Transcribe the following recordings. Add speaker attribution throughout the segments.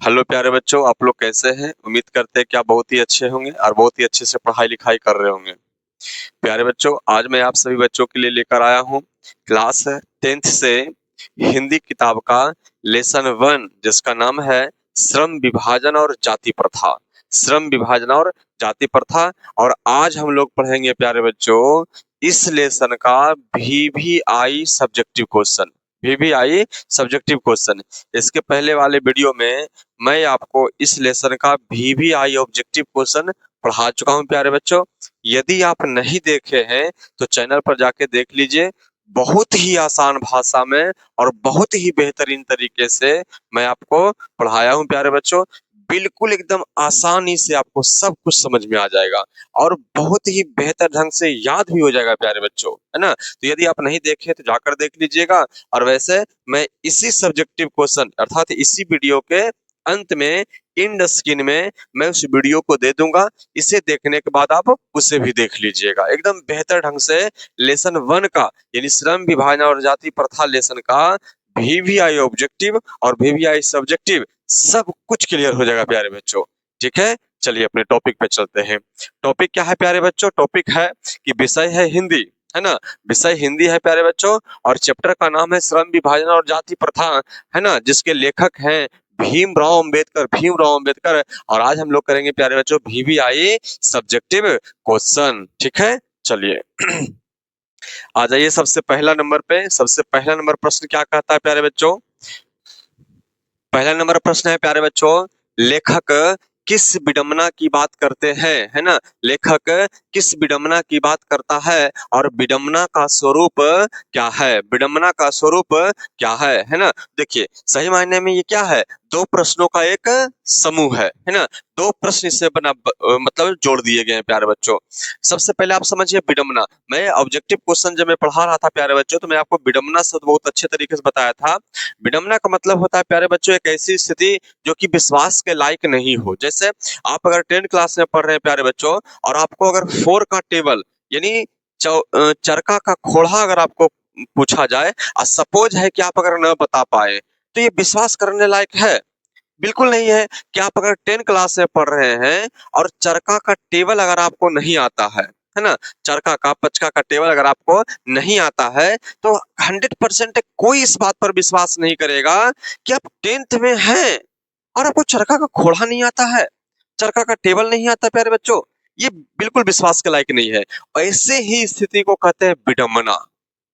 Speaker 1: Hello प्यारे बच्चों, आप लोग कैसे हैं? उम्मीद करते हैं कि आप बहुत ही अच्छे होंगे और बहुत ही अच्छे से पढ़ाई लिखाई कर रहे होंगे। प्यारे बच्चों, आज मैं आप सभी बच्चों के लिए लेकर आया हूँ क्लास 10th से हिंदी किताब का लेसन 1, जिसका नाम है श्रम विभाजन और जाति प्रथा। श्रम विभाजन और जाति प्रथा। और आज हम लोग पढ़ेंगे प्यारे बच्चों इस लेसन का VVI subjective question. VVI subjective question. इसके पहले वाले वीडियो में मैं आपको इस लेसन का VVI ऑब्जेक्टिव क्वेश्चन पढ़ा चुका हूं प्यारे बच्चों। यदि आप नहीं देखे हैं तो चैनल पर जाके देख लीजिए। बहुत ही आसान भाषा में और बहुत ही बेहतरीन तरीके से मैं आपको पढ़ाया हूं प्यारे बच्चों। बिल्कुल एकदम आसानी से आपको सब कुछ समझ में आ जाएगा और बहुत ही बेहतर ढंग से याद भी हो जाएगा प्यारे बच्चों, है ना। तो यदि आप नहीं देखे तो जाकर देख लीजिएगा। और वैसे मैं इसी सब्जेक्टिव क्वेश्चन अर्थात इसी वीडियो के अंत में इन स्क्रीन में मैं उस वीडियो को दे दूंगा। इसे देखने के बाद आप उसे भी देख लीजिएगा एकदम बेहतर ढंग से। लेसन 1 का यानी श्रम विभाजन और जाति प्रथा लेसन का VVI ऑब्जेक्टिव और VVI सब्जेक्टिव सब कुछ क्लियर हो जाएगा प्यारे बच्चों। ठीक है, चलिए अपने टॉपिक पे चलते हैं। टॉपिक क्या है प्यारे बच्चों? टॉपिक है कि विषय है हिंदी, है ना। विषय हिंदी है प्यारे बच्चों और चैप्टर का नाम है श्रम विभाजन और जाति प्रथा, है ना, जिसके लेखक हैं भीमराव अंबेडकर। और आज हम लोग करेंगे प्यारे बच्चों VVI सब्जेक्टिव क्वेश्चन। ठीक है, चलिए आ जाइए सबसे पहला नंबर पे। सबसे पहला नंबर प्रश्न क्या कहता है प्यारे बच्चों? पहला नंबर प्रश्न है प्यारे बच्चों, लेखक किस विडंबना की बात करते हैं, है ना। लेखक किस विडंबना की बात करता है और विडंबना का स्वरूप क्या है? विडंबना का स्वरूप क्या है ना। देखिए सही मायने में ये क्या है? दो प्रश्नों का एक समूह है ना। दो प्रश्न इससे बना मतलब जोड़ दिए गए हैं प्यारे बच्चों। सबसे पहले आप समझिए विडंबना। मैं ऑब्जेक्टिव क्वेश्चन जब मैं पढ़ा रहा था प्यारे बच्चों तो मैं आपको विडंबना शब्द बहुत अच्छे तरीके से बताया था। विडंबना का मतलब होता है प्यारे बच्चों एक ऐसी स्थिति जो कि विश्वास के लायक नहीं हो। जैसे आप अगर 10th क्लास में पढ़ रहे हैं प्यारे बच्चों और आपको अगर 4 का टेबल यानी चरका का खोड़ा अगर आपको पूछा जाए और सपोज है कि आप अगर न बता पाए तो ये विश्वास करने लायक है? बिल्कुल नहीं है। कि आप अगर 10 क्लास में पढ़ रहे हैं और चरखा का टेबल अगर आपको नहीं आता है ना, चरखा का पचका का टेबल अगर आपको नहीं आता है तो 100% कोई इस बात पर विश्वास नहीं करेगा कि आप 10th में हैं और आपको चरखा का घोड़ा नहीं आता है, चरखा का टेबल नहीं आता प्यारे बच्चों। ये बिल्कुल विश्वास के लायक नहीं है। ऐसे ही स्थिति को कहते हैं विडंबना।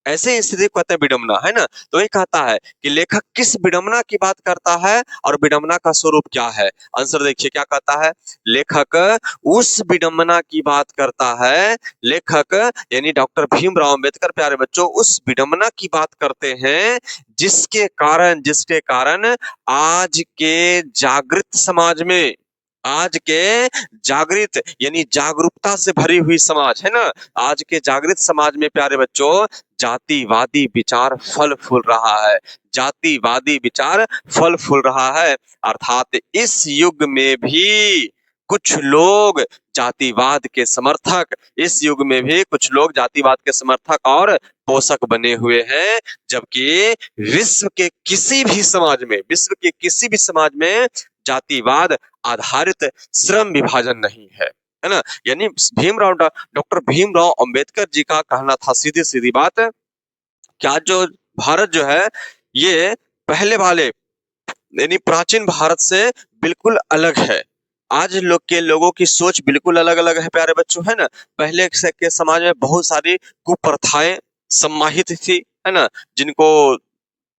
Speaker 1: ऐसे स्थिति को कहते हैं विडंबना, है ना। तो ये कहता है कि लेखक किस विडंबना की बात करता है और विडंबना का स्वरूप क्या है। आंसर देखिए क्या कहता है। लेखक उस विडंबना की बात करता है। लेखक यानी डॉक्टर भीमराव अंबेडकर प्यारे बच्चों उस विडंबना की बात करते हैं जिसके कारण आज के जागृत समाज में, आज के जागृत यानी जागरूकता से भरी हुई समाज, है ना। आज के जागृत समाज में प्यारे बच्चों जातिवादी विचार फल फूल रहा है। जातिवादी विचार फल फूल रहा है। अर्थात इस युग में भी कुछ लोग जातिवाद के समर्थक, इस युग में भी कुछ लोग जातिवाद के समर्थक और पोषक बने हुए हैं। जबकि विश्व के किसी भी समाज में जातिवाद आधारित श्रम विभाजन नहीं है ना। यानी डॉक्टर भीमराव अंबेडकर जी का कहना था सीधी सीधी बात क्या जो भारत जो है ये पहले वाले यानी प्राचीन भारत से बिल्कुल अलग है। आज लोगों की सोच बिल्कुल अलग अलग है प्यारे बच्चों, है ना। पहले के समाज में बहुत सारी कुप्रथाएं सम्माहित थी, है ना, जिनको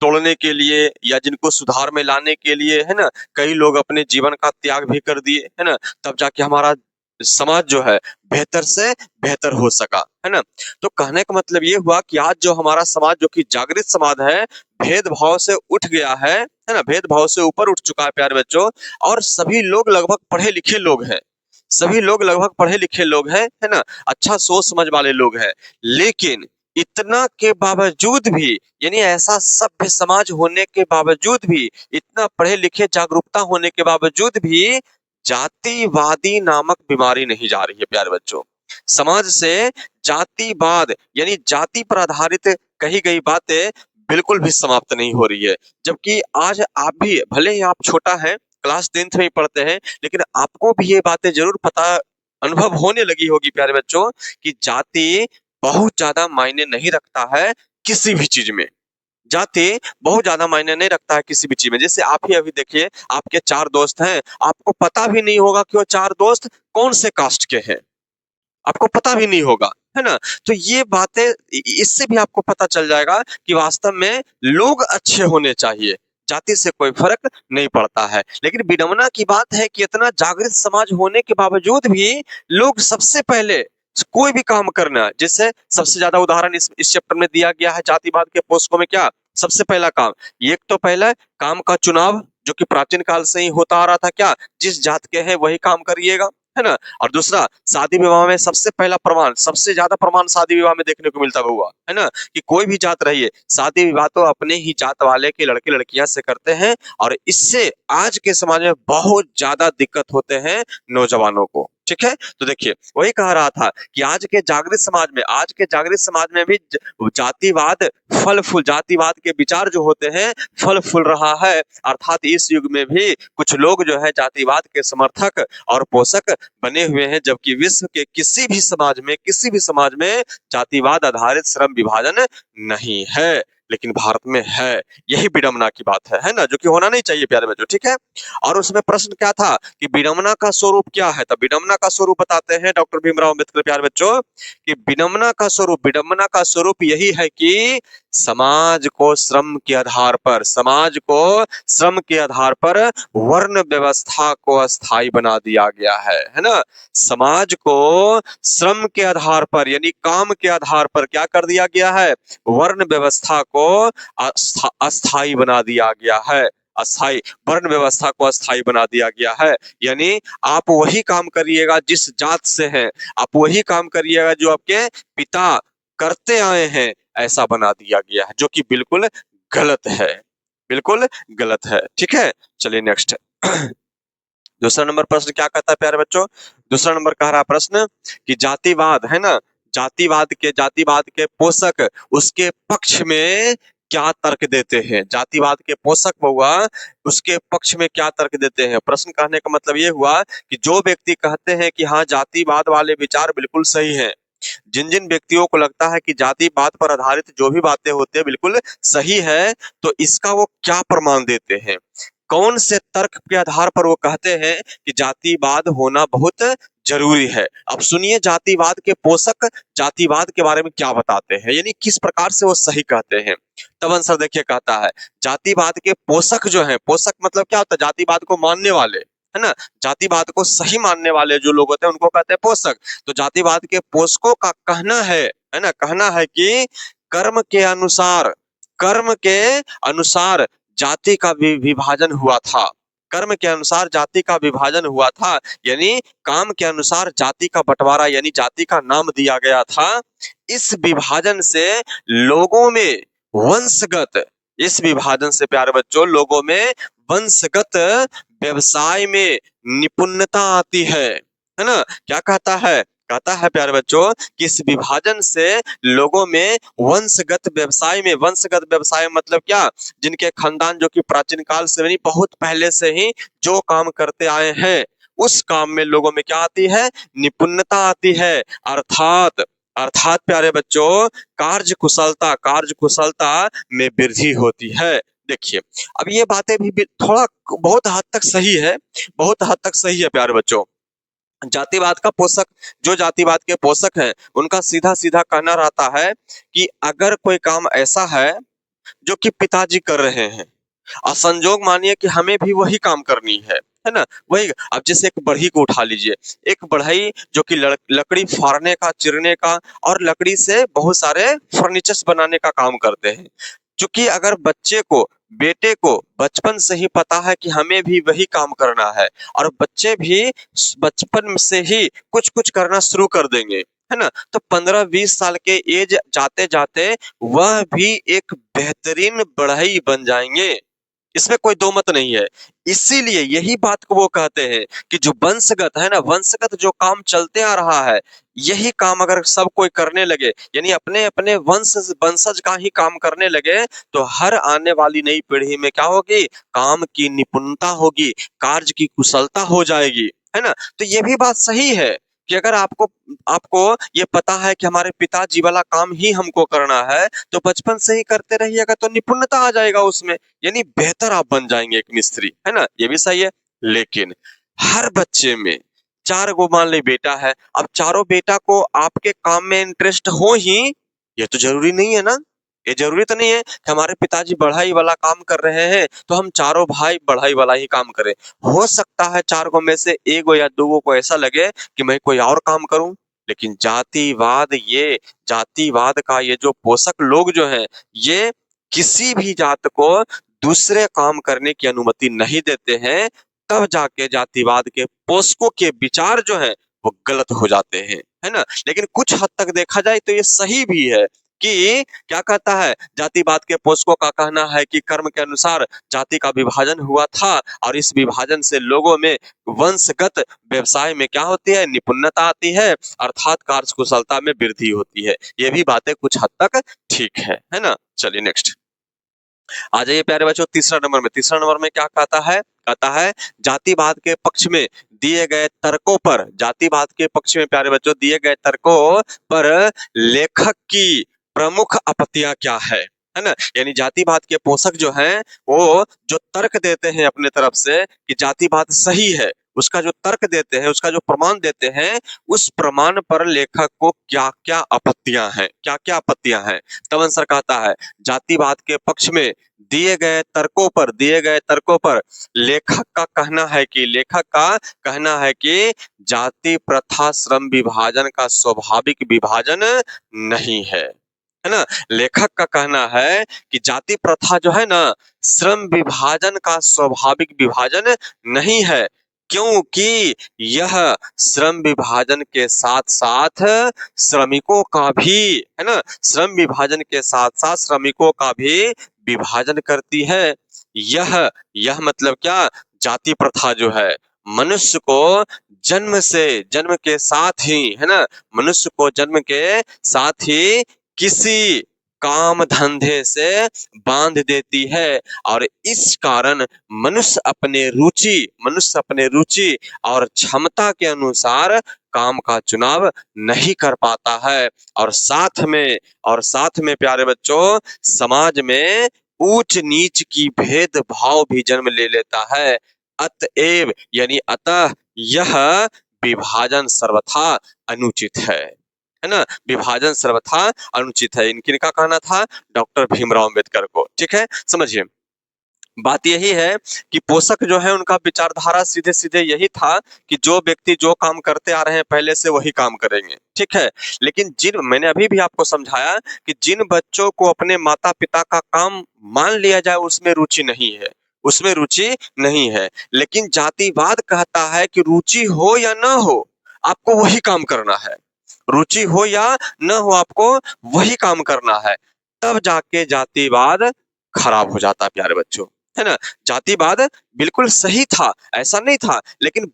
Speaker 1: तोड़ने के लिए या जिनको सुधार में लाने के लिए, है ना, कई लोग अपने जीवन का त्याग भी कर दिए, है ना। तब जाके हमारा समाज जो है बेहतर से बेहतर हो सका, है ना। तो कहने का मतलब ये हुआ कि आज जो हमारा समाज जो कि जागृत समाज है भेदभाव से उठ गया है ना, भेदभाव से ऊपर उठ चुका है प्यारे बच्चों। और सभी लोग लगभग पढ़े लिखे लोग हैं, सभी लोग लगभग पढ़े लिखे लोग हैं, है ना, अच्छा सोच समझ वाले लोग हैं। लेकिन इतना के बावजूद भी यानी ऐसा सभ्य समाज होने के बावजूद भी, इतना पढ़े लिखे जागरूकता होने के बावजूद भी जातिवादी नामक बीमारी नहीं जा रही है प्यारे बच्चों। समाज से जातिवाद यानी जाति पर आधारित कही गई बातें बिल्कुल भी समाप्त नहीं हो रही है। जबकि आज आप भी भले ही आप छोटा है, क्लास 10th में ही पढ़ते हैं, लेकिन आपको भी ये बातें जरूर पता अनुभव होने लगी होगी प्यारे बच्चों कि जाति बहुत ज्यादा मायने नहीं रखता है किसी भी चीज में। जाति बहुत ज्यादा मायने नहीं रखता है किसी भी चीज में। जैसे आप ही अभी देखिए, आपके 4 दोस्त हैं, आपको पता भी नहीं होगा कि वो 4 दोस्त कौन से कास्ट के हैं, आपको पता भी नहीं होगा, है ना। तो ये बातें इससे भी आपको पता चल जाएगा कि वास्तव में लोग अच्छे होने चाहिए, जाति से कोई फर्क नहीं पड़ता है। लेकिन विडंबना की बात है कि इतना जागृत समाज होने के बावजूद भी लोग सबसे पहले कोई भी काम करना, जैसे सबसे ज्यादा उदाहरण इस चैप्टर में दिया गया है जातिवाद के पोस्को में। क्या सबसे पहला काम, एक तो पहला काम का चुनाव जो कि प्राचीन काल से ही होता आ रहा था, क्या जिस जात के हैं वही काम करिएगा, है ना। और दूसरा, शादी विवाह में सबसे पहला प्रमाण, सबसे ज्यादा प्रमाण शादी विवाह में देखने को मिलता हुआ, है ना, कि कोई भी जात रहिए, शादी विवाह तो अपने ही जात वाले के लड़के लड़कियां से करते हैं। और इससे आज के समाज में बहुत ज्यादा दिक्कत होते हैं नौजवानों को, ठीक है। तो देखिए वही कह रहा था कि आज के जागृत समाज में भी जातिवाद फल फूल, जातिवाद के विचार जो होते हैं फल फूल रहा है। अर्थात इस युग में भी कुछ लोग जो है जातिवाद के समर्थक और पोषक बने हुए हैं, जबकि विश्व के किसी भी समाज में जातिवाद आधारित श्रम विभाजन नहीं है, लेकिन भारत में है। यही विडंबना की बात है ना, जो कि होना नहीं चाहिए प्यारे बच्चों, ठीक है। और उसमें प्रश्न क्या था कि विडंबना का स्वरूप क्या है, तो विडंबना का स्वरूप बताते हैं डॉक्टर भीमराव अम्बेडकर प्यारे बच्चों कि विडंबना का स्वरूप यही है कि समाज को श्रम के आधार पर वर्ण व्यवस्था को अस्थायी बना दिया गया है ना। समाज को श्रम के आधार पर यानी काम के आधार पर क्या कर दिया गया है, वर्ण व्यवस्था को अस्थायी बना दिया गया है। अस्थाई वर्ण व्यवस्था को अस्थाई बना दिया गया है, यानी आप वही काम करिएगा जिस जात से हैं, आप वही काम करिएगा जो आपके पिता करते आए हैं, ऐसा बना दिया गया है, जो कि बिल्कुल गलत है, बिल्कुल गलत है, ठीक है। चलिए नेक्स्ट दूसरा नंबर प्रश्न क्या कहता है प्यारे बच्चों, दूसरा नंबर कह रहा प्रश्न कि जातिवाद है ना, जातिवाद के पोषक उसके पक्ष में क्या तर्क देते हैं, जातिवाद के पोषक हुआ उसके पक्ष में क्या तर्क देते हैं। प्रश्न कहने का मतलब ये हुआ कि जो व्यक्ति कहते हैं कि हाँ जातिवाद वाले विचार बिल्कुल सही हैं, जिन जिन व्यक्तियों को लगता है कि जातिवाद पर आधारित जो भी बातें होती है बिल्कुल सही है, तो इसका वो क्या प्रमाण देते हैं, कौन से तर्क के आधार पर वो कहते हैं कि जातिवाद होना बहुत जरूरी है। अब सुनिए जातिवाद के पोषक जातिवाद के बारे में क्या बताते हैं, यानी किस प्रकार से वो सही कहते हैं। तब आंसर देखिए, कहता है जातिवाद के पोषक जो है, पोषक मतलब क्या होता है, जातिवाद को मानने वाले, है ना, जातिवाद को सही मानने वाले जो लोग होते हैं उनको कहते हैं पोषक। तो जातिवाद के पोषकों का कहना है ना, कहना है कि कर्म के अनुसार जाति का विभाजन हुआ था, कर्म के अनुसार जाति का विभाजन हुआ था, यानी काम के अनुसार जाति का बंटवारा यानी जाति का नाम दिया गया था। इस विभाजन से लोगों में वंशगत, इस विभाजन से प्यारे बच्चों लोगों में वंशगत व्यवसाय में निपुणता आती है ना। क्या कहता है, कहता है प्यारे बच्चों कि इस विभाजन से लोगों में वंशगत व्यवसाय मतलब क्या, जिनके खानदान जो कि प्राचीन काल से नहीं बहुत पहले से ही जो काम करते आए हैं उस काम में लोगों में क्या आती है, निपुणता आती है। अर्थात प्यारे बच्चों कार्य कुशलता में वृद्धि होती है। देखिए अब ये बातें भी थोड़ा बहुत हद तक सही है प्यारे बच्चों। जातिवाद का पोषक, जो जातिवाद के पोषक हैं उनका सीधा सीधा कहना रहता है कि अगर कोई काम ऐसा है जो कि पिताजी कर रहे हैं और संजोग मानिए कि हमें भी वही काम करनी है ना, वही। अब जैसे एक बढ़ई को उठा लीजिए, एक बढ़ई जो कि लकड़ी फाड़ने का, चिरने का और लकड़ी से बहुत सारे फर्नीचर्स बनाने का काम करते हैं। क्योंकि अगर बेटे को बचपन से ही पता है कि हमें भी वही काम करना है और बच्चे भी बचपन से ही कुछ कुछ करना शुरू कर देंगे, है ना, तो 15-20 साल के एज जाते जाते वह भी एक बेहतरीन बढ़ई बन जाएंगे। इसमें कोई दो मत नहीं है। इसीलिए यही बात को वो कहते हैं कि जो वंशगत है ना, वंशगत जो काम चलते आ रहा है, यही काम अगर सब कोई करने लगे, यानी अपने अपने वंशज का ही काम करने लगे, तो हर आने वाली नई पीढ़ी में क्या होगी, काम की निपुणता होगी, कार्य की कुशलता हो जाएगी, है ना। तो ये भी बात सही है कि अगर आपको आपको ये पता है कि हमारे पिताजी वाला काम ही हमको करना है, तो बचपन से ही करते रहिएगा तो निपुणता आ जाएगा उसमें, यानी बेहतर आप बन जाएंगे एक मिस्त्री, है ना। ये भी सही है। लेकिन हर बच्चे में चार गो मान ली बेटा है, अब चारों बेटा को आपके काम में इंटरेस्ट हो ही, ये तो जरूरी नहीं है ना। ये जरूरी तो नहीं है कि हमारे पिताजी बढ़ाई वाला काम कर रहे हैं तो हम चारों भाई बढ़ाई वाला ही काम करें। हो सकता है चार गो में से एक गो या दो गो को ऐसा लगे कि मैं कोई और काम करूं। लेकिन जातिवाद का ये जो पोषक लोग जो हैं, ये किसी भी जात को दूसरे काम करने की अनुमति नहीं देते हैं। तब जाके जातिवाद के पोषकों के विचार जो है वो गलत हो जाते हैं, है ना। लेकिन कुछ हद तक देखा जाए तो ये सही भी है कि क्या कहता है, जातिवाद के पोषकों का कहना है कि कर्म के अनुसार जाति का विभाजन हुआ था और इस विभाजन से लोगों में वंशगत व्यवसाय में क्या होती है, निपुणता आती है, अर्थात कार्य कुशलता में वृद्धि होती है। ये भी बातें कुछ हद तक ठीक है ना। चलिए नेक्स्ट आ जाइए प्यारे बच्चों, तीसरा नंबर में क्या कहता है, कहता है जातिवाद के पक्ष में दिए गए तर्कों पर, जातिवाद के पक्ष में प्यारे बच्चों दिए गए तर्कों पर लेखक की प्रमुख आपत्तियां क्या है ना। यानी जातिवाद के पोषक जो हैं वो जो तर्क देते हैं अपने तरफ से कि जातिवाद सही है, उसका जो तर्क देते हैं, उसका जो प्रमाण देते हैं, उस प्रमाण पर लेखक को क्या क्या आपत्तियां हैं। तब आंसर कहता है जातिवाद के पक्ष में दिए गए तर्कों पर लेखक का कहना है कि जाति प्रथा श्रम विभाजन का स्वाभाविक विभाजन नहीं है ना। लेखक का कहना है कि जाति प्रथा जो है ना, श्रम विभाजन का स्वाभाविक विभाजन नहीं है, क्योंकि यह श्रम विभाजन के साथ साथ श्रमिकों का भी, है ना, श्रम विभाजन के साथ साथ श्रमिकों का भी विभाजन करती है। यह मतलब क्या, जाति प्रथा जो है मनुष्य को जन्म के साथ ही, है ना, मनुष्य को जन्म के साथ ही किसी काम धंधे से बांध देती है और इस कारण मनुष्य अपने रुचि और क्षमता के अनुसार काम का चुनाव नहीं कर पाता है, और साथ में प्यारे बच्चों समाज में ऊंच नीच की भेदभाव भी जन्म ले लेता है। अतः यह विभाजन सर्वथा अनुचित है ना। विभाजन सर्वथा अनुचित है, इनका कहना था डॉक्टर भीमराव अंबेडकर को। ठीक है, समझिए बात यही है कि पोषक जो है उनका विचारधारा सीधे सीधे यही था कि जो व्यक्ति जो काम करते आ रहे हैं पहले से वही काम करेंगे, ठीक है। लेकिन मैंने अभी भी आपको समझाया कि जिन बच्चों को अपने माता पिता का काम मान लिया जाए उसमें रुचि नहीं है, लेकिन जातिवाद कहता है कि रुचि हो या ना हो आपको वही काम करना है, रुचि हो या न हो आपको वही काम करना है। तब जाके जातिवाद खराब हो जाता है प्यारे बच्चों, है ना। जातिवाद बिल्कुल सही था, ऐसा नहीं था, लेकिन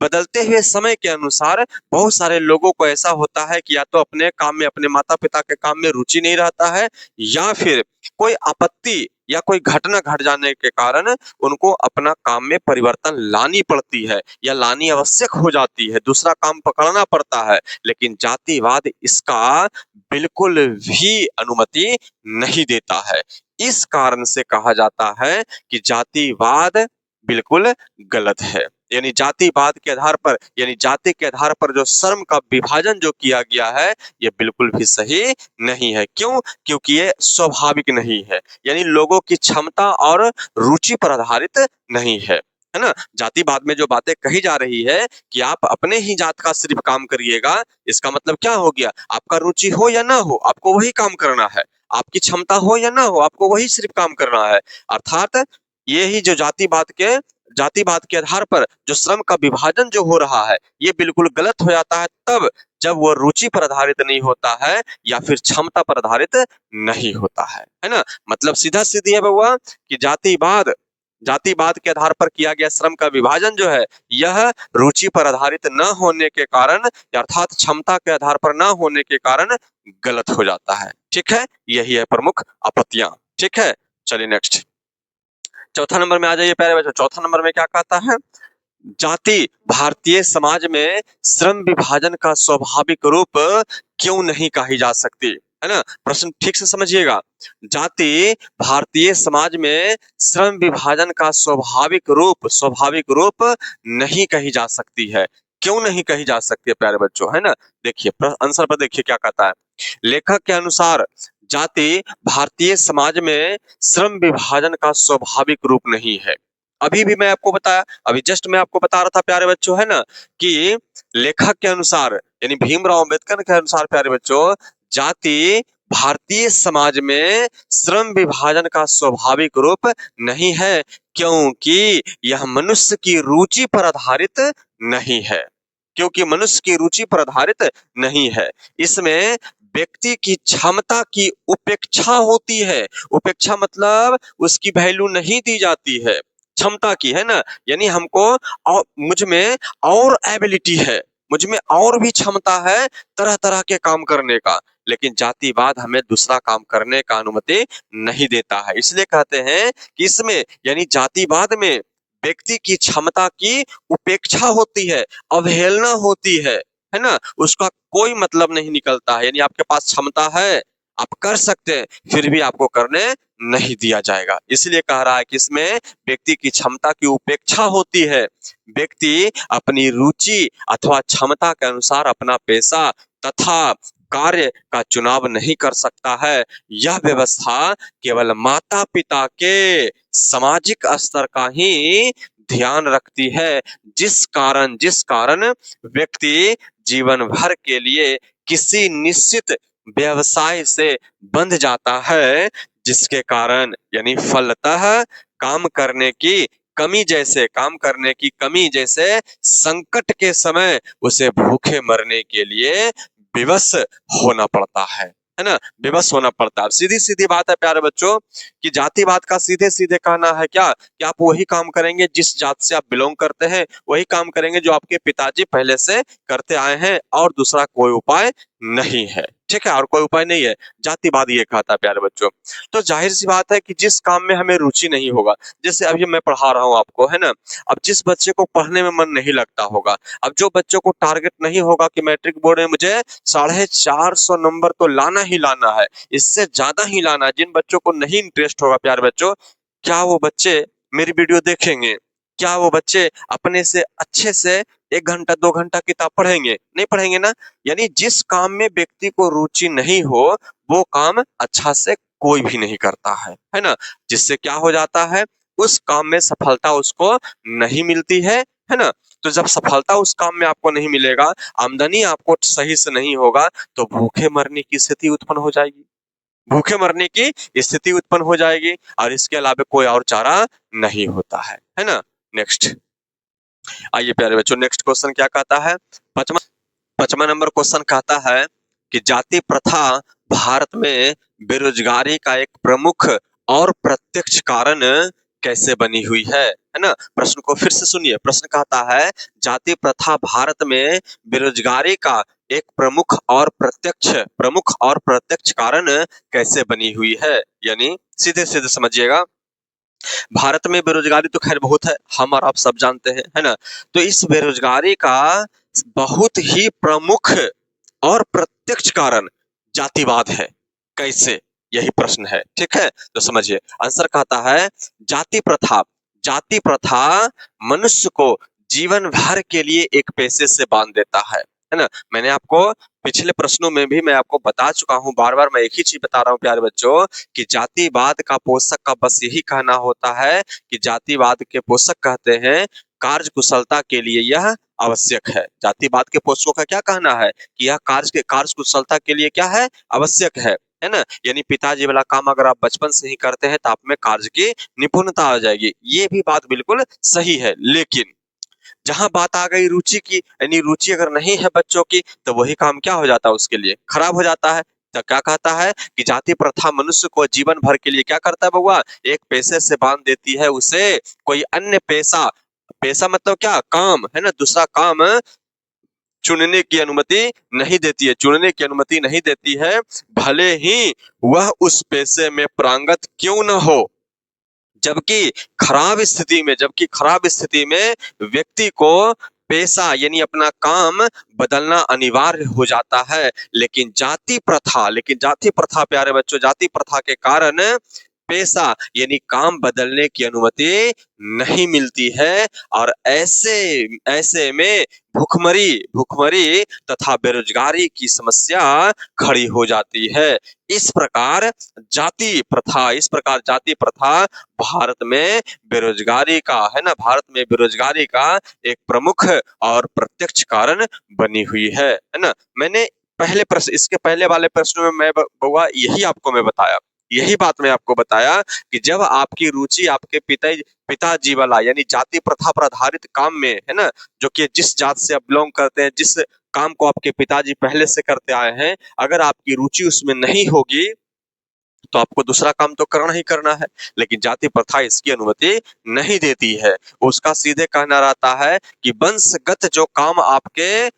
Speaker 1: बदलते हुए समय के अनुसार बहुत सारे लोगों को ऐसा होता है कि या तो अपने काम में, अपने माता पिता के काम में रुचि नहीं रहता है, या फिर कोई आपत्ति या कोई घटना घट जाने के कारण उनको अपना काम में परिवर्तन लानी पड़ती है या लानी आवश्यक हो जाती है, दूसरा काम पकड़ना पड़ता है। लेकिन जातिवाद इसका बिल्कुल भी अनुमति नहीं देता है। इस कारण से कहा जाता है कि जातिवाद बिल्कुल गलत है। यानी जातिवाद के आधार पर, यानी जाति के आधार पर जो श्रम का विभाजन जो किया गया है ये बिल्कुल भी सही नहीं है। क्यों? क्योंकि ये स्वाभाविक नहीं है, यानी लोगों की क्षमता और रुचि पर आधारित नहीं है ना। जातिवाद में जो बातें कही जा रही है कि आप अपने ही जात का सिर्फ काम करिएगा, इसका मतलब क्या हो गया, आपका रुचि हो या ना हो आपको वही काम करना है, आपकी क्षमता हो या ना हो आपको वही सिर्फ काम करना है। अर्थात ये ही जो जातिवाद के आधार पर जो श्रम का विभाजन जो हो रहा है ये बिल्कुल गलत हो जाता है। तब जब वो रुचि पर आधारित नहीं होता है या फिर क्षमता पर आधारित नहीं होता है ना। मतलब सीधा सीधी है बउआ कि जातिवाद के आधार पर किया गया श्रम का विभाजन जो है यह रुचि पर आधारित न होने के कारण अर्थात क्षमता के आधार पर न होने के कारण गलत हो जाता है। ठीक है, यही है प्रमुख आपत्तियां। ठीक है, चलिए नेक्स्ट चौथा नंबर में आ जाइए प्यारे बच्चों। चौथा नंबर में क्या कहता है, जाति भारतीय समाज में श्रम विभाजन का स्वाभाविक रूप क्यों नहीं कही जा सकती, है ना। प्रश्न ठीक से समझिएगा। जाति भारतीय समाज में श्रम विभाजन का स्वाभाविक रूप नहीं कही जा सकती है। क्यों नहीं कही जा सकती है प्यारे बच्चों, है ना। देखिए आंसर पर देखिए क्या कहता है। लेखक के अनुसार जाति भारतीय समाज में श्रम विभाजन का स्वाभाविक रूप नहीं है। अभी भी मैं आपको बताया, अभी जस्ट मैं आपको बता रहा था प्यारे बच्चों, है ना, कि लेखक के अनुसार यानी भीमराव अंबेडकर के अनुसार प्यारे बच्चों जाति भारतीय समाज में श्रम विभाजन का स्वाभाविक रूप नहीं है, क्योंकि यह मनुष्य की रुचि पर आधारित नहीं है। क्योंकि मनुष्य की रुचि पर आधारित नहीं है, इसमें व्यक्ति की क्षमता की उपेक्षा होती है। उपेक्षा मतलब उसकी वैल्यू नहीं दी जाती है, क्षमता की, है ना। यानी हमको मुझ में और एबिलिटी है, मुझ में और भी क्षमता है तरह तरह के काम करने का, लेकिन जातिवाद हमें दूसरा काम करने का अनुमति नहीं देता है। इसलिए कहते हैं कि इसमें यानी जातिवाद में व्यक्ति की क्षमता की उपेक्षा होती है, अवहेलना होती है ना। उसका कोई मतलब नहीं निकलता है, यानी आपके पास क्षमता है, आप कर सकते हैं, फिर भी आपको करने नहीं दिया जाएगा। इसलिए कह रहा है कि इसमें व्यक्ति की क्षमता की उपेक्षा होती है। व्यक्ति अपनी रुचि अथवा क्षमता के अनुसार अपना पेशा तथा कार्य का चुनाव नहीं कर सकता है। यह व्यवस्था केवल माता पिता के सामाजिक स्तर का ही ध्यान रखती है, जिस कारण व्यक्ति जीवन भर के लिए किसी निश्चित व्यवसाय से बंध जाता है, जिसके कारण यानी फलतः काम करने की कमी जैसे संकट के समय उसे भूखे मरने के लिए विवश होना पड़ता है ना, विवश होना पड़ता है। सीधी सीधी बात है प्यारे बच्चों कि जातिवाद का सीधे सीधे कहना है क्या कि आप वही काम करेंगे जिस जात से आप बिलोंग करते हैं, वही काम करेंगे जो आपके पिताजी पहले से करते आए हैं, और दूसरा कोई उपाय नहीं है। ठीक है, और कोई उपाय नहीं है, जातिवाद ये कहता है प्यारे बच्चों। तो जाहिर सी बात है कि जिस काम में हमें रुचि नहीं होगा, जैसे अभी मैं पढ़ा रहा हूँ आपको, है ना, अब जिस बच्चे को पढ़ने में मन नहीं लगता होगा, अब जो बच्चों को टारगेट नहीं होगा कि मैट्रिक बोर्ड में मुझे 450 नंबर तो लाना ही लाना है, इससे ज्यादा ही लाना है, जिन बच्चों को नहीं इंटरेस्ट होगा प्यारे बच्चों, क्या वो बच्चे मेरी वीडियो देखेंगे? क्या वो बच्चे अपने से अच्छे से 1 घंटा 2 घंटा किताब पढ़ेंगे? नहीं पढ़ेंगे ना। यानी जिस काम में व्यक्ति को रुचि नहीं हो वो काम अच्छा से कोई भी नहीं करता है ना। जिससे क्या हो जाता है, उस काम में सफलता उसको नहीं मिलती है ना। तो जब सफलता उस काम में आपको नहीं मिलेगा, आमदनी आपको सही से नहीं होगा, तो भूखे मरने की स्थिति उत्पन्न हो जाएगी। भूखे मरने की स्थिति उत्पन्न हो जाएगी, और इसके अलावा कोई और चारा नहीं होता है ना। नेक्स्ट आइए प्यारे बच्चों, नेक्स्ट क्वेश्चन क्या कहता है। पांचवा नंबर क्वेश्चन कहता है कि जाति प्रथा भारत में बेरोजगारी का एक प्रमुख और प्रत्यक्ष कारण कैसे बनी हुई है ना। प्रश्न को फिर से सुनिए। प्रश्न कहता है जाति प्रथा भारत में बेरोजगारी का एक प्रमुख और प्रत्यक्ष कारण कैसे बनी हुई है। यानी सीधे सीधे समझिएगा, भारत में बेरोजगारी तो खैर बहुत है, हम और आप सब जानते हैं, है ना। तो इस बेरोजगारी का बहुत ही प्रमुख और प्रत्यक्ष कारण जातिवाद है। कैसे, यही प्रश्न है। ठीक है, तो समझिए आंसर कहता है जाति प्रथा मनुष्य को जीवन भर के लिए एक पेशे से बांध देता है ना। मैंने आपको पिछले प्रश्नों में भी मैं आपको बता चुका हूं, बार बार मैं एक ही चीज बता रहा हूं प्यारे बच्चों कि जातिवाद का पोषक का बस यही कहना होता है कि जातिवाद के पोषक कहते हैं कार्य कुशलता के लिए यह आवश्यक है। जातिवाद के पोषकों का क्या कहना है कि यह कार्य कुशलता के लिए क्या है, आवश्यक है ना। यानी पिताजी वाला काम अगर आप बचपन से ही करते हैं तो आप में कार्य की निपुणता आ जाएगी। ये भी बात बिल्कुल सही है, लेकिन जहां बात आ गई रुचि की, यानी रुचि अगर नहीं है बच्चों की, तो वही काम क्या हो जाता है, उसके लिए खराब हो जाता है। तो क्या कहता है कि जाति प्रथा मनुष्य को जीवन भर के लिए क्या करता है बउआ, एक पेशे से बांध देती है उसे कोई अन्य पेशा, पेशा मतलब क्या, काम है ना, दूसरा काम चुनने की अनुमति नहीं देती है, चुनने की अनुमति नहीं देती है, भले ही वह उस पेशे में पारंगत क्यों न हो। जबकि खराब स्थिति में व्यक्ति को पेशा यानी अपना काम बदलना अनिवार्य हो जाता है। लेकिन जाति प्रथा प्यारे बच्चों, जाति प्रथा के कारण पेशा यानी काम बदलने की अनुमति नहीं मिलती है, और ऐसे ऐसे में भुखमरी भुखमरी तथा बेरोजगारी की समस्या खड़ी हो जाती है। इस प्रकार जाति प्रथा भारत में बेरोजगारी का, है ना, भारत में बेरोजगारी का एक प्रमुख और प्रत्यक्ष कारण बनी हुई है ना। मैंने पहले प्रश्न, इसके पहले वाले प्रश्न में मैं बउआ यही बात मैं आपको बताया कि जब आपकी रुचि आपके पिताजी वाला यानी जाति प्रथा पर आधारित काम में है ना, जो कि जिस जात से आप बिलोंग करते हैं, जिस काम को आपके पिताजी पहले से करते आए हैं, अगर आपकी रुचि उसमें नहीं होगी तो आपको दूसरा काम तो करना ही करना है। लेकिन जाति प्रथा इसकी अनुमति नहीं देती है। उसका सीधे कहना रहता है कि वंशगत जो काम आपके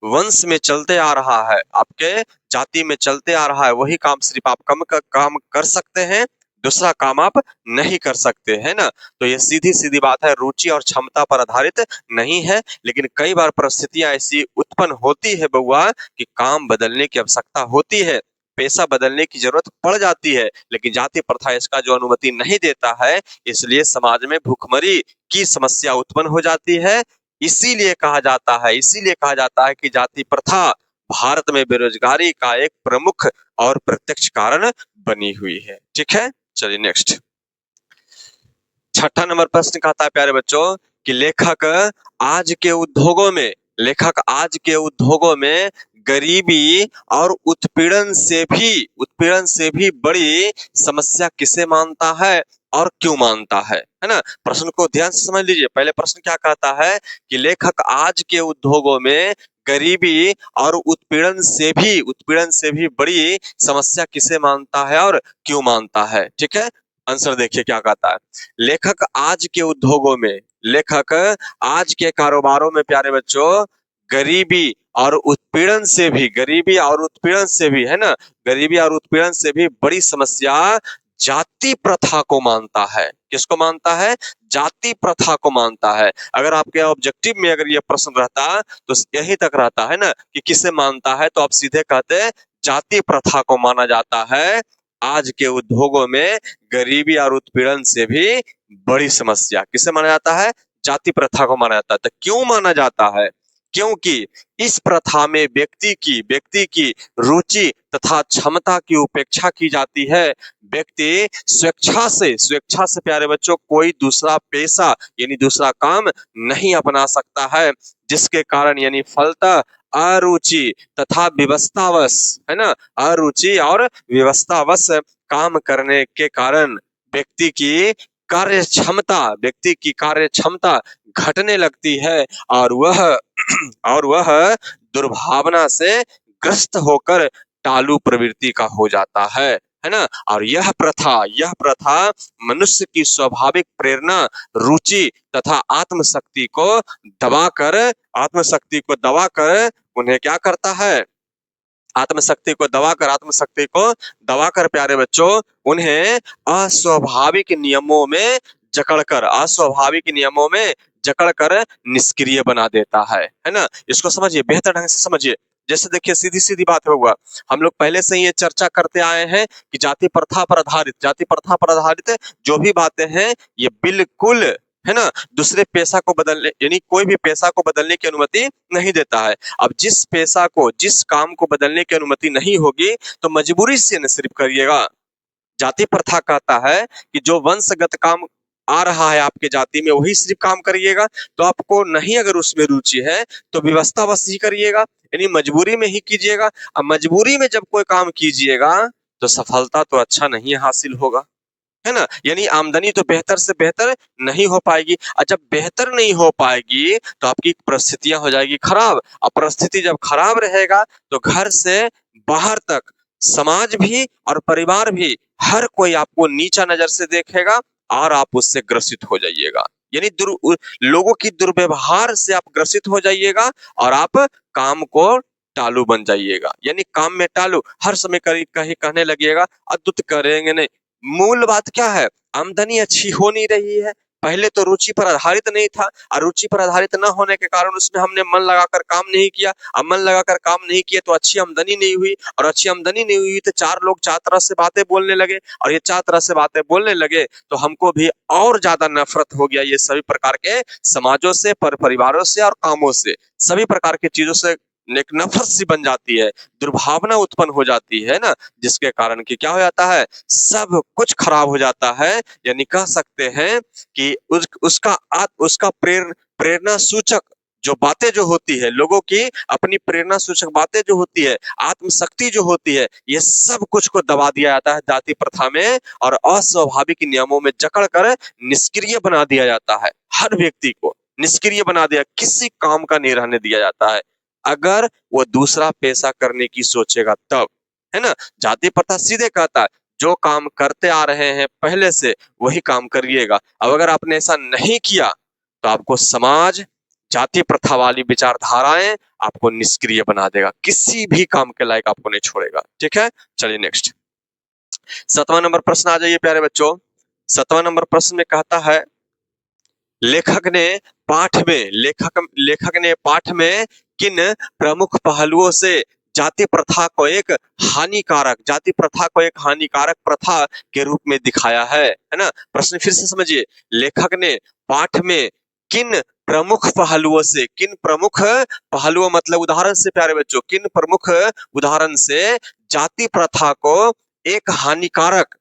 Speaker 1: वंश में चलते आ रहा है, आपके जाति में चलते आ रहा है, वही काम सिर्फ आप काम कर सकते हैं, दूसरा काम आप नहीं कर सकते, है ना। तो ये सीधी सीधी बात है, रुचि और क्षमता पर आधारित नहीं है। लेकिन कई बार परिस्थितियां ऐसी उत्पन्न होती है बउआ कि काम बदलने की आवश्यकता होती है, पेशा बदलने की जरूरत पड़ जाती है, लेकिन जाति प्रथा इसका जो अनुमति नहीं देता है, इसलिए समाज में भुखमरी की समस्या उत्पन्न हो जाती है। इसीलिए कहा जाता है कि जाति प्रथा भारत में बेरोजगारी का एक प्रमुख और प्रत्यक्ष कारण बनी हुई है। ठीक है, चलिए नेक्स्ट। छठा नंबर प्रश्न कहता है प्यारे बच्चों कि लेखक आज के उद्योगों में गरीबी और उत्पीड़न से भी बड़ी समस्या किसे मानता है और क्यों मानता है ना। प्रश्न को ध्यान से समझ लीजिए। पहले प्रश्न क्या कहता है कि लेखक आज के उद्योगों में गरीबी और उत्पीड़न से भी बड़ी समस्या किसे मानता है और क्यों मानता है। ठीक है, आंसर देखिए क्या कहता है। लेखक आज के कारोबारों में प्यारे बच्चों गरीबी और उत्पीड़न से भी है ना, गरीबी और उत्पीड़न से भी बड़ी समस्या जाति प्रथा को मानता है। किसको मानता है? जाति प्रथा को मानता है। अगर आपके ऑब्जेक्टिव में अगर ये प्रश्न रहता तो यही तक रहता है ना कि किसे मानता है, तो आप सीधे कहते हैं जाति प्रथा को माना जाता है। आज के उद्योगों में गरीबी और उत्पीड़न से भी बड़ी समस्या किसे माना जाता है? जाति प्रथा को माना जाता है। तो क्यों माना जाता है? क्योंकि इस प्रथा में व्यक्ति की रुचि तथा क्षमता की उपेक्षा की जाती है। व्यक्ति स्वेच्छा से प्यारे बच्चों कोई दूसरा पेशा यानी दूसरा काम नहीं अपना सकता है, जिसके कारण यानी फलतः अरुचि तथा विवशतावश, है ना, अरुचि और विवशतावश काम करने के कारण व्यक्ति की कार्य क्षमता घटने लगती है, और वह दुर्भावना से ग्रस्त होकर टालू प्रवृत्ति का हो जाता है ना। और यह प्रथा मनुष्य की स्वाभाविक प्रेरणा, रुचि तथा आत्मशक्ति को दबाकर उन्हें क्या करता है? आत्मशक्ति को दबाकर प्यारे बच्चों उन्हें अस्वाभाविक नियमों में जकड़कर निष्क्रिय बना देता है ना। इसको समझिए, बेहतर ढंग से समझिए। जैसे देखिए, सीधी सीधी बात है बउआ, हम लोग पहले से ही ये चर्चा करते आए हैं कि जाति प्रथा पर आधारित जो भी बातें हैं ये बिल्कुल, है ना, दूसरे पेशा को बदलने यानी कोई भी पेशा को बदलने की अनुमति नहीं देता है। अब जिस काम को बदलने की अनुमति नहीं होगी तो मजबूरी से न सिर्फ करिएगा। जाति प्रथा कहता है कि जो वंशगत काम आ रहा है आपके जाति में वही सिर्फ काम करिएगा। तो आपको नहीं अगर उसमें रुचि है तो विवशतावश ही करिएगा, यानी मजबूरी में ही कीजिएगा। अब मजबूरी में जब कोई काम कीजिएगा तो सफलता तो अच्छा नहीं हासिल होगा। है ना। यानी आमदनी तो बेहतर से बेहतर नहीं हो पाएगी, और जब बेहतर नहीं हो पाएगी तो आपकी परिस्थितियां हो जाएगी खराब, और परिस्थिति जब खराब रहेगा तो घर से बाहर तक समाज भी और परिवार भी हर कोई आपको नीचा नजर से देखेगा और आप उससे ग्रसित हो जाइएगा। यानी लोगों की दुर्व्यवहार से आप ग्रसित हो जाइएगा और आप काम को टालू बन जाइएगा, यानी काम में टालू हर समय कहीं कहने लगिएगा अद्भुत करेंगे नहीं। मूल बात क्या है, आमदनी अच्छी हो नहीं रही है, पहले तो रुचि पर आधारित नहीं था, और रुचि पर आधारित न होने के कारण उसमें हमने मन लगाकर काम नहीं किया, अब मन लगाकर काम नहीं किया तो अच्छी आमदनी नहीं हुई, और अच्छी आमदनी नहीं हुई तो चार लोग चार तरह से बातें बोलने लगे, और ये चार तरह से बातें बोलने लगे तो हमको भी और ज्यादा नफरत हो गया ये सभी प्रकार के समाजों से, परिवारों से और कामों से, सभी प्रकार की चीजों से एक नफरत सी बन जाती है, दुर्भावना उत्पन्न हो जाती है ना, जिसके कारण कि क्या हो जाता है, सब कुछ खराब हो जाता है। यानी कह सकते हैं कि उसका प्रेरणा सूचक जो बातें जो होती है, लोगों की अपनी प्रेरणा सूचक बातें जो होती है, आत्मशक्ति जो होती है, ये सब कुछ को दबा दिया जाता है जाति प्रथा में, और अस्वाभाविक नियमों में जकड़ कर निष्क्रिय बना दिया जाता है। हर व्यक्ति को निष्क्रिय बना दिया, किसी काम का नहीं रहने दिया जाता है, अगर वो दूसरा पेशा करने की सोचेगा तब, है ना। जाति प्रथा सीधे कहता है जो काम करते आ रहे हैं पहले से वही काम करिएगा, अब अगर आपने ऐसा नहीं किया तो आपको समाज, जाति प्रथा वाली विचारधाराएं आपको निष्क्रिय बना देगा, किसी भी काम के लायक आपको नहीं छोड़ेगा। ठीक है, चलिए नेक्स्ट 7वां नंबर प्रश्न आ जाइए प्यारे बच्चों। 7वां नंबर प्रश्न में कहता है लेखक ने पाठ में किन प्रमुख पहलुओं से जाति प्रथा को एक हानिकारक प्रथा के रूप में दिखाया है ना। प्रश्न फिर से समझिए, लेखक ने पाठ में किन प्रमुख पहलुओं मतलब उदाहरण से प्यारे बच्चों, किन प्रमुख उदाहरण से जाति प्रथा को एक हानिकारक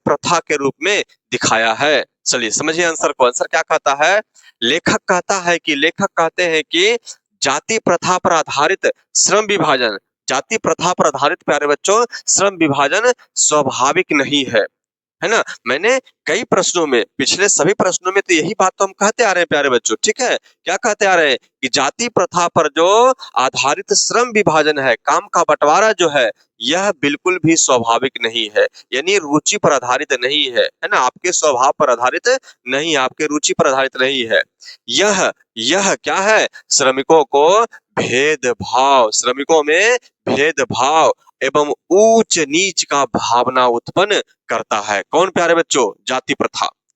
Speaker 1: प्रथा के रूप में दिखाया है। चलिए समझिए आंसर को। आंसर क्या कहता है, लेखक कहते हैं कि जाति प्रथा पर आधारित श्रम विभाजन, प्यारे बच्चों श्रम विभाजन स्वाभाविक नहीं है ना। मैंने कई प्रश्नों में, पिछले सभी प्रश्नों में तो यही बात तो हम कहते आ रहे हैं प्यारे बच्चों, ठीक है। क्या कहते आ रहे हैं कि जाति प्रथा पर जो आधारित श्रम विभाजन है, काम का बंटवारा जो है, यह बिल्कुल भी स्वाभाविक नहीं है, यानी रुचि पर आधारित नहीं है ना, आपके स्वभाव पर आधारित नहीं, आपके रुचि पर आधारित नहीं है। यह क्या है, श्रमिकों में भेदभाव एवं ऊंच नीच का भावना उत्पन्न करता है। कौन प्यारे बच्चों,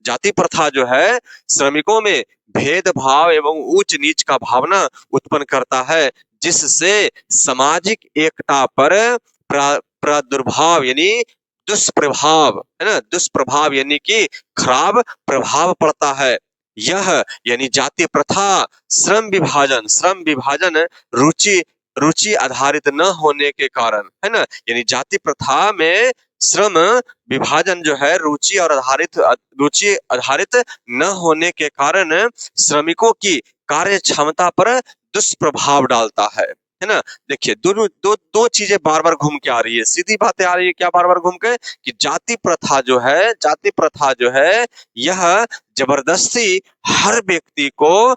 Speaker 1: जाति प्रथा जो है श्रमिकों में भेदभाव एवं ऊंच नीच का भावना उत्पन्न करता है, जिससे सामाजिक एकता पर प्रादुर्भाव यानी दुष्प्रभाव, है ना, दुष्प्रभाव यानी कि खराब प्रभाव पड़ता है। यह यानी जाति प्रथा श्रम विभाजन रुचि आधारित न होने के कारण, है ना, यानी जाति प्रथा में श्रम विभाजन जो है रुचि आधारित न होने के कारण श्रमिकों की कार्य क्षमता पर दुष्प्रभाव डालता है ना। देखिए दो चीजें बार बार घूम के आ रही है, सीधी बातें आ रही है क्या बार बार घूम के, कि जाति प्रथा जो है यह जबरदस्ती हर व्यक्ति को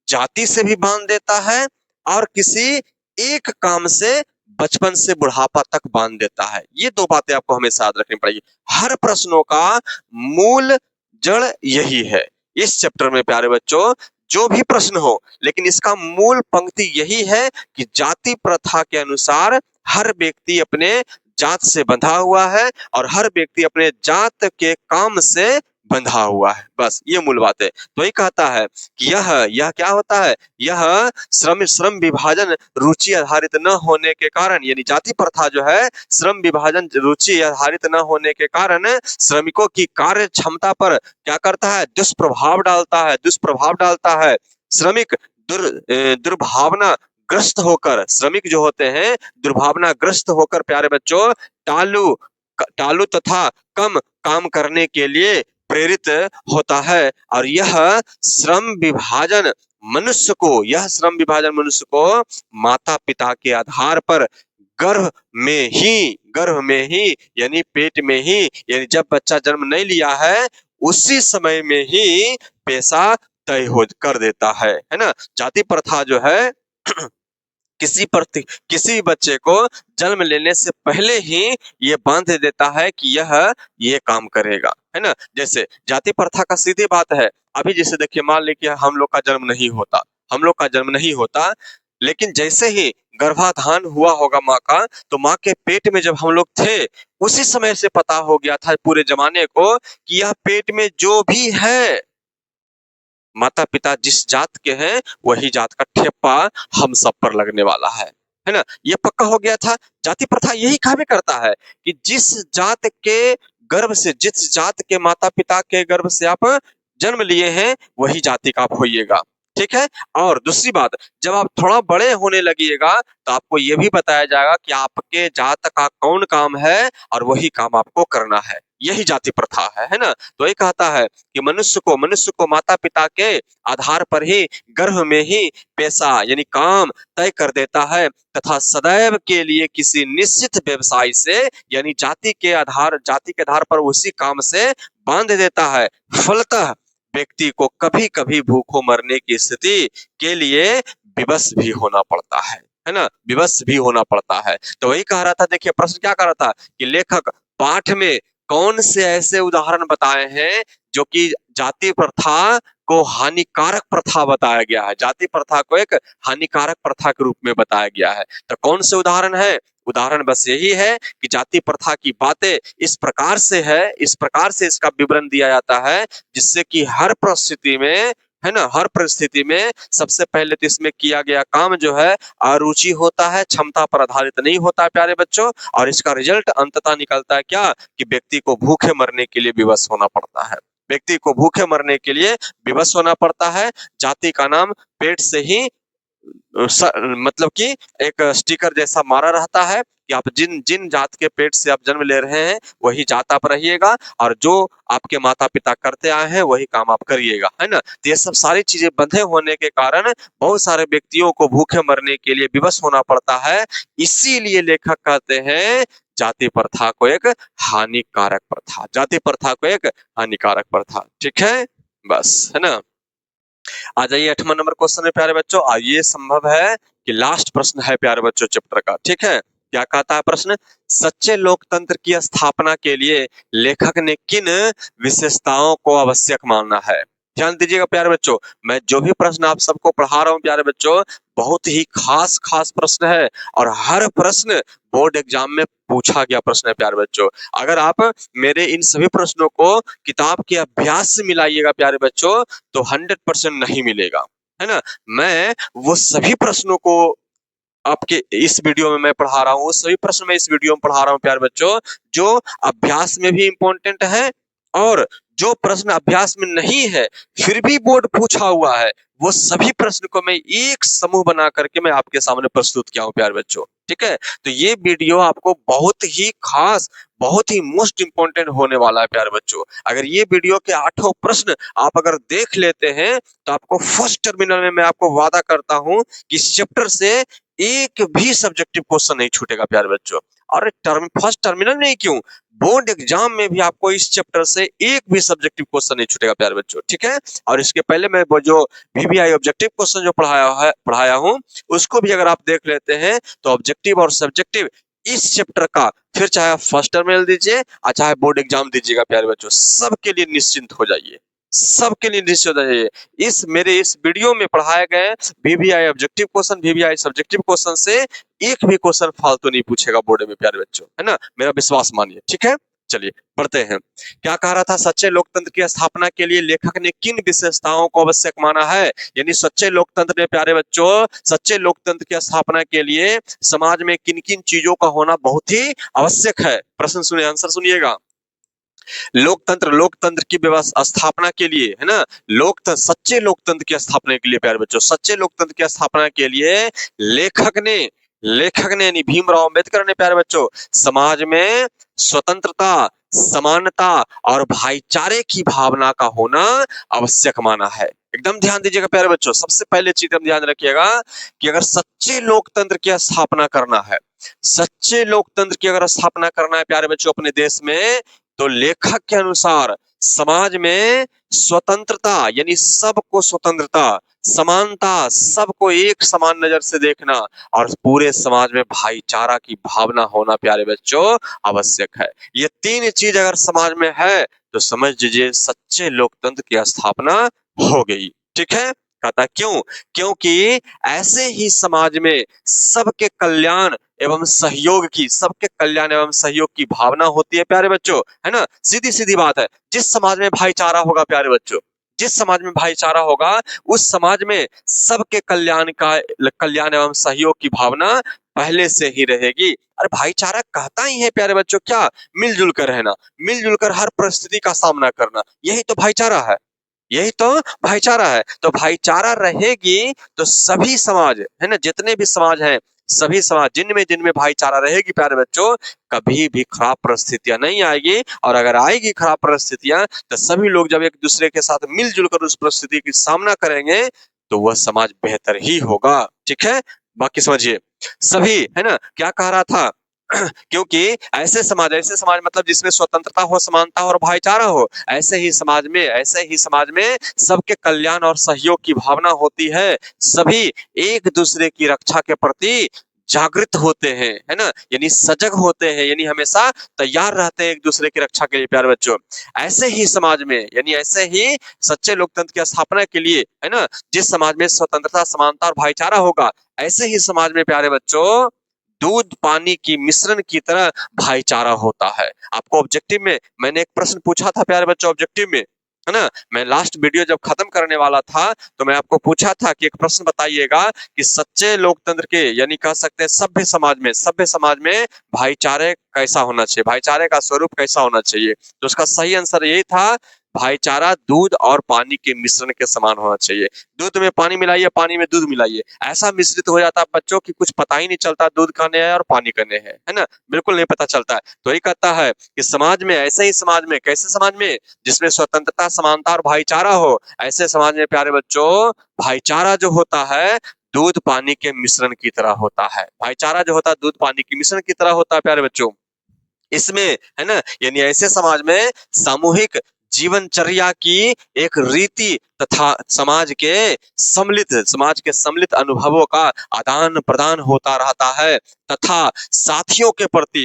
Speaker 1: जाति से भी बांध देता है और किसी एक काम से बचपन से बुढ़ापा तक बांध देता है। ये दो बातें आपको हमेशा याद रखनी पड़ेगी, हर प्रश्नों का मूल जड़ यही है। इस चैप्टर में प्यारे बच्चों जो भी प्रश्न हो, लेकिन इसका मूल पंक्ति यही है कि जाति प्रथा के अनुसार हर व्यक्ति अपने जात से बंधा हुआ है और हर व्यक्ति अपने जात के काम से बंधा हुआ है, बस ये मूल बात है। तो ये कहता है कि यह क्या होता है, यह श्रम विभाजन रुचि आधारित न होने के कारण, यानी जाति प्रथा जो है श्रम विभाजन रुचि आधारित न होने के कारण श्रमिकों की कार्य क्षमता पर क्या करता है, दुष्प्रभाव डालता है। श्रमिक दुर्भावना ग्रस्त होकर, श्रमिक जो होते हैं दुर्भावना ग्रस्त होकर प्यारे बच्चों टालू तथा कम काम करने के लिए प्रेरित होता है, और यह श्रम विभाजन मनुष्य को माता पिता के आधार पर गर्भ में ही यानी पेट में ही, यानी जब बच्चा जन्म नहीं लिया है उसी समय में ही पेशा तय हो कर देता है ना। जाति प्रथा जो है किसी बच्चे को जन्म लेने से पहले ही ये बांध देता है कि यह ये काम करेगा, है ना। जैसे जाति प्रथा का सीधी बात है, अभी जैसे देखिए मान लीजिए हम लोग का जन्म नहीं होता, लेकिन जैसे ही गर्भाधान हुआ होगा माँ का, तो माँ के पेट में जब हम लोग थे उसी समय से पता हो गया था पूरे जमाने को कि यह पेट में जो भी है, माता पिता जिस जात के हैं वही जात का ठेपा हम सब पर लगने वाला है ना। ये पक्का हो गया था। जाति प्रथा यही काम करता है कि जिस जात के गर्भ से, जिस जात के माता पिता के गर्भ से आप जन्म लिए हैं वही जाति का आप होइएगा, ठीक है। और दूसरी बात, जब आप थोड़ा बड़े होने लगिएगा तो आपको ये भी बताया जाएगा कि आपके जात का कौन काम है और वही काम आपको करना है, यही जाति प्रथा है ना। तो ये कहता है कि मनुष्य को माता पिता के आधार पर ही गर्भ में ही पेशा यानी काम तय कर देता है तथा सदैव के लिए किसी निश्चित व्यवसाय से यानी जाति के आधार पर उसी काम से बांध देता है। फलतः व्यक्ति को कभी कभी भूखों मरने की स्थिति के लिए विवश भी होना पड़ता है ना, विवश भी होना पड़ता है। तो वही कह रहा था, देखिए प्रश्न क्या कर रहा था कि लेखक पाठ में कौन से ऐसे उदाहरण बताए हैं जो कि जाति प्रथा को हानिकारक प्रथा बताया गया है, जाति प्रथा को एक हानिकारक प्रथा के रूप में बताया गया है। तो कौन से उदाहरण है? उदाहरण बस यही है कि जाति प्रथा की बातें इस प्रकार से है, इस प्रकार से इसका विवरण दिया जाता है जिससे कि हर परिस्थिति में, है ना, हर परिस्थिति में सबसे पहले तो इसमें किया गया काम जो है अरुचि होता है, क्षमता पर आधारित नहीं होता है प्यारे बच्चों। और इसका रिजल्ट अंततः निकलता है क्या कि व्यक्ति को भूखे मरने के लिए विवश होना पड़ता है, व्यक्ति को भूखे मरने के लिए विवश होना पड़ता है। जाति का नाम पेट से ही मतलब कि एक स्टिकर जैसा मारा रहता है कि आप जिन जिन जात के पेट से आप जन्म ले रहे हैं वही जात आप रहिएगा और जो आपके माता पिता करते आए हैं वही काम आप करिएगा, है ना। तो ये सब सारी चीजें बंधे होने के कारण बहुत सारे व्यक्तियों को भूखे मरने के लिए विवश होना पड़ता है। इसीलिए लेखक कहते हैं जाति प्रथा को एक हानिकारक प्रथा, जाति प्रथा को एक हानिकारक प्रथा, ठीक है। बस, है ना। आ जाइए 8वां नंबर क्वेश्चन है प्यारे बच्चों। ये संभव है कि लास्ट प्रश्न है प्यारे बच्चों चैप्टर का, ठीक है। क्या कहता है प्रश्न? सच्चे लोकतंत्र की स्थापना के लिए लेखक ने किन विशेषताओं को आवश्यक माना है? ध्यान दीजिएगा प्यारे बच्चों, मैं जो भी प्रश्न आप सबको पढ़ा रहा हूँ प्यारे बच्चों बहुत ही खास खास प्रश्न है और हर प्रश्न बोर्ड एग्जाम में पूछा गया प्रश्न है प्यारे बच्चों। अगर आप मेरे इन सभी प्रश्नों को किताब के अभ्यास से मिलाइएगा प्यारे बच्चों तो 100% नहीं मिलेगा, है ना। मैं वो सभी प्रश्नों को आपके इस वीडियो में मैं पढ़ा रहा हूँ, सभी प्रश्न मैं इस वीडियो में पढ़ा रहा हूँ प्यारे बच्चों, जो अभ्यास में भी इम्पोर्टेंट है और जो प्रश्न अभ्यास में नहीं है फिर भी बोर्ड पूछा हुआ है वो सभी प्रश्न को मैं एक समूह बना करके मैं आपके सामने प्रस्तुत किया हूँ प्यारे बच्चों, ठीक है। तो ये वीडियो आपको बहुत ही खास, बहुत ही मोस्ट इंपोर्टेंट होने वाला है प्यारे बच्चों। अगर ये वीडियो के 8 प्रश्न आप अगर देख लेते हैं तो आपको फर्स्ट टर्मिनल में मैं आपको वादा करता हूं कि इस चैप्टर से एक भी सब्जेक्टिव क्वेश्चन नहीं छूटेगा प्यारे बच्चों। और फर्स्ट टर्मिनल नहीं क्यों, बोर्ड एग्जाम में भी आपको इस चैप्टर से एक भी सब्जेक्टिव क्वेश्चन नहीं छूटेगा प्यारे बच्चों, ठीक है। और इसके पहले मैं वो जो VVI ऑब्जेक्टिव क्वेश्चन जो पढ़ाया हूं उसको भी अगर आप देख लेते हैं तो ऑब्जेक्टिव और सब्जेक्टिव इस चैप्टर का फिर चाहे आप फर्स्ट टर्मिनल दीजिए और चाहे बोर्ड एग्जाम दीजिएगा प्यारे बच्चों, सबके लिए निश्चिंत हो जाइए, सबके लिए निश्चित हो जाइए। इस मेरे इस वीडियो में पढ़ाए गए VVI objective question, VVI subjective question से एक भी क्वेश्चन फालतू नहीं पूछेगा बोर्ड में प्यारे बच्चों, है ना, मेरा विश्वास मानिए, ठीक है। चलिए पढ़ते हैं। क्या कह रहा था? सच्चे लोकतंत्र की स्थापना के लिए लेखक ने किन विशेषताओं को आवश्यक माना है? यानी सच्चे लोकतंत्र ने प्यारे बच्चों, सच्चे लोकतंत्र की स्थापना के लिए समाज में किन किन चीजों का होना बहुत ही आवश्यक है? प्रश्न सुनिए, आंसर सुनिएगा। लोकतंत्र की व्यवस्था स्थापना के लिए, है ना, सच्चे लोकतंत्र की स्थापना के लिए प्यारे बच्चों, सच्चे लोकतंत्र की स्थापना के लिए लेखक ने यानी भीमराव अंबेडकर ने प्यारे बच्चों समाज में स्वतंत्रता, समानता और भाईचारे की भावना का होना आवश्यक माना है। एकदम ध्यान दीजिएगा प्यारे बच्चों, सबसे पहले चीज हम ध्यान रखिएगा कि अगर सच्चे लोकतंत्र की स्थापना करना है सच्चे लोकतंत्र की अगर स्थापना करना है प्यारे बच्चों अपने देश में, तो लेखक के अनुसार समाज में स्वतंत्रता यानी सबको स्वतंत्रता, समानता, सबको एक समान नजर से देखना और पूरे समाज में भाईचारा की भावना होना प्यारे बच्चों आवश्यक है। ये तीन चीज अगर समाज में है तो समझ लीजिए सच्चे लोकतंत्र की स्थापना हो गई। ठीक है, कहता है क्यों? क्योंकि ऐसे ही समाज में सबके कल्याण एवं सहयोग की, सबके कल्याण एवं सहयोग की भावना होती है प्यारे बच्चों, है ना। सीधी सीधी बात है, जिस समाज में भाईचारा होगा प्यारे बच्चों, जिस समाज में भाईचारा होगा उस समाज में सबके कल्याण एवं सहयोग की भावना पहले से ही रहेगी। अरे भाईचारा कहता ही है प्यारे बच्चों क्या? मिलजुल कर रहना, मिलजुल कर हर परिस्थिति का सामना करना, यही तो भाईचारा है, यही तो भाईचारा है। तो भाईचारा रहेगी तो सभी समाज, है ना, जितने भी समाज हैं, सभी समाज जिनमें भाईचारा रहेगी प्यारे बच्चों, कभी भी खराब परिस्थितियां नहीं आएगी। और अगर आएगी खराब परिस्थितियां तो सभी लोग जब एक दूसरे के साथ मिलजुल कर उस परिस्थिति की सामना करेंगे तो वह समाज बेहतर ही होगा। ठीक है, बाकी समझिए सभी, है ना, क्या कह रहा था क्योंकि ऐसे समाज मतलब जिसमें स्वतंत्रता हो, समानता हो और भाईचारा हो, ऐसे ही समाज में सबके कल्याण और सहयोग की भावना होती है। सभी एक दूसरे की रक्षा के प्रति जागृत होते हैं, है ना, यानी सजग होते हैं, यानी हमेशा तैयार रहते हैं एक दूसरे की रक्षा के लिए प्यारे बच्चों। ऐसे ही समाज में, यानी ऐसे ही सच्चे लोकतंत्र की स्थापना के लिए, है ना, जिस समाज में स्वतंत्रता, समानता और भाईचारा होगा, ऐसे ही समाज में प्यारे बच्चों दूध पानी की मिश्रण की तरह भाईचारा होता है। आपको ऑब्जेक्टिव में मैंने एक प्रश्न पूछा था प्यारे बच्चों, ऑब्जेक्टिव में, है ना, मैं लास्ट वीडियो जब खत्म करने वाला था तो मैं आपको पूछा था कि एक प्रश्न बताइएगा कि सच्चे लोकतंत्र के यानी कह सकते हैं सभ्य समाज में भाईचारे कैसा होना चाहिए, भाईचारे का स्वरूप कैसा होना चाहिए। तो उसका सही आंसर यही था, भाईचारा दूध और पानी के मिश्रण के समान होना चाहिए। दूध में पानी मिलाइए, पानी में दूध मिलाइए, ऐसा मिश्रित हो जाता है बच्चों की कुछ पता ही नहीं चलता दूध खाने है और पानी करने है ना, बिल्कुल नहीं पता चलता है। तो यही कहता है कि समाज में, ऐसे ही समाज में, कैसे समाज में? जिसमें स्वतंत्रता, समानता और भाईचारा हो, ऐसे समाज में प्यारे बच्चों भाईचारा जो होता है दूध पानी के मिश्रण की तरह होता है। भाईचारा जो होता है दूध पानी के मिश्रण की तरह होता है प्यारे बच्चों। इसमें, है ना, यानी ऐसे समाज में सामूहिक जीवनचर्या की एक रीति तथा समाज के सम्मिलित अनुभवों का आदान प्रदान होता रहता है तथा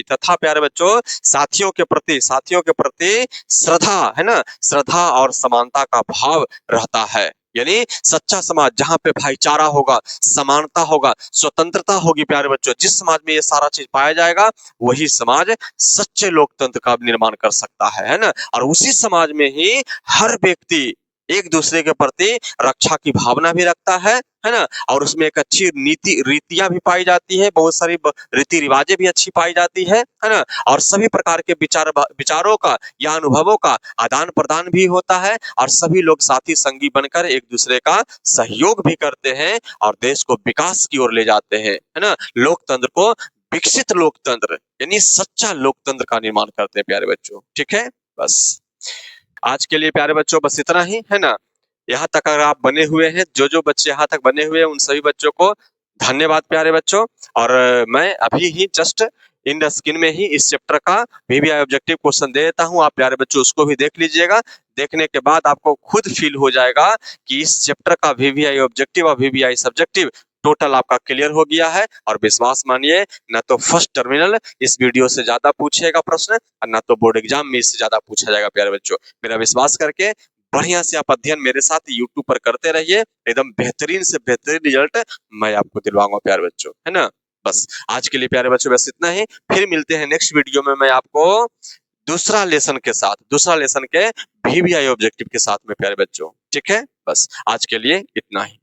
Speaker 1: तथा प्यारे बच्चों साथियों के प्रति श्रद्धा, है ना, श्रद्धा और समानता का भाव रहता है। यानी सच्चा समाज जहां पे भाईचारा होगा, समानता होगा, स्वतंत्रता होगी प्यारे बच्चों, जिस समाज में ये सारा चीज पाया जाएगा वही समाज सच्चे लोकतंत्र का निर्माण कर सकता है ना। और उसी समाज में ही हर व्यक्ति एक दूसरे के प्रति रक्षा की भावना भी रखता है ना, और उसमें एक अच्छी रीतियां भी पाई जाती है, बहुत सारी रीति रिवाजें भी अच्छी पाई जाती है ना, और सभी प्रकार के विचारों का या अनुभवों का आदान प्रदान भी होता है और सभी लोग साथी संगी बनकर एक दूसरे का सहयोग भी करते हैं और देश को विकास की ओर ले जाते हैं, है ना। लोकतंत्र को विकसित लोकतंत्र यानी सच्चा लोकतंत्र का निर्माण करते हैं प्यारे बच्चों। ठीक है, बस आज के लिए प्यारे बच्चों बस इतना ही, है ना। यहाँ तक अगर आप बने हुए हैं, जो बच्चे यहाँ तक बने हुए हैं उन सभी बच्चों को धन्यवाद प्यारे बच्चों। और मैं अभी ही जस्ट इन द स्क्रीन में ही इस चैप्टर का वीवीआई ऑब्जेक्टिव क्वेश्चन दे देता हूँ, आप प्यारे बच्चों उसको भी देख लीजिएगा। देखने के बाद आपको खुद फील हो जाएगा कि इस चैप्टर का वीवीआई ऑब्जेक्टिव और वीवीआई सब्जेक्टिव टोटल आपका क्लियर हो गया है। और विश्वास मानिए, ना तो फर्स्ट टर्मिनल इस वीडियो से ज्यादा पूछेगा प्रश्न और ना तो बोर्ड एग्जाम में इससे ज्यादा पूछा जाएगा प्यारे बच्चों। मेरा विश्वास करके बढ़िया से आप अध्ययन मेरे साथ यूट्यूब पर करते रहिए, एकदम बेहतरीन से बेहतरीन रिजल्ट मैं आपको दिलवाऊंगा प्यारे बच्चों, है ना। बस आज के लिए प्यारे बच्चों बस इतना ही, फिर मिलते हैं नेक्स्ट वीडियो में। मैं आपको दूसरा लेसन के वीवीआई ऑब्जेक्टिव के साथ में प्यारे बच्चों। ठीक है, बस आज के लिए इतना ही।